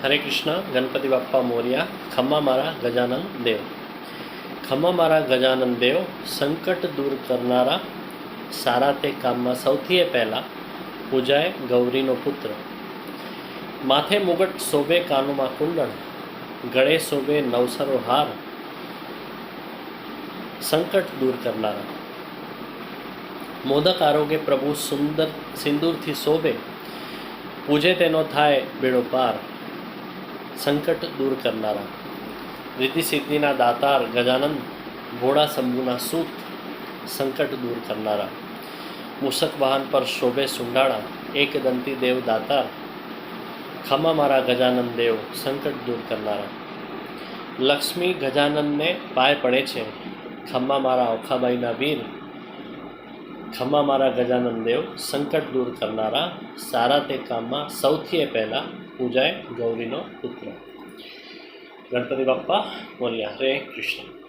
हरे कृष्ण। गणपति बाप्पा मोरिया। खम्मा मारा गजानन देव। खम्मा मारा गजानन देव संकट दूर करनारा सारा ते काम में सौथी पहला पूजाए गौरीनो पुत्र। माथे मुगट शोभे कानों में कुंडल गळे शोभे नवसरो हार संकट दूर करनारा। मोदक आरोग्य प्रभु सुंदर सिंदूर थी शोभे पूजे तेनो थाय बेड़ो पार संकट दूर करनारा। रिद्धि सिद्धिना दातार गजानन भोड़ा शंभुना सूत संकट दूर करनारा। मूषक वाहन पर शोभे सुंडाड़ा एक दंती देव दातार खम्मा मारा गजानन देव संकट दूर करनारा। लक्ष्मी गजानन ने पाय पड़े छे खम्मा मारा ओखाबाईना वीर खम्मा मारा गजानन देव संकट दूर करनारा सारा ते काम में सौथी पहला पूजाए गौरीनो पुत्र। गणपति बाप्पा मोरिया। हरे कृष्ण।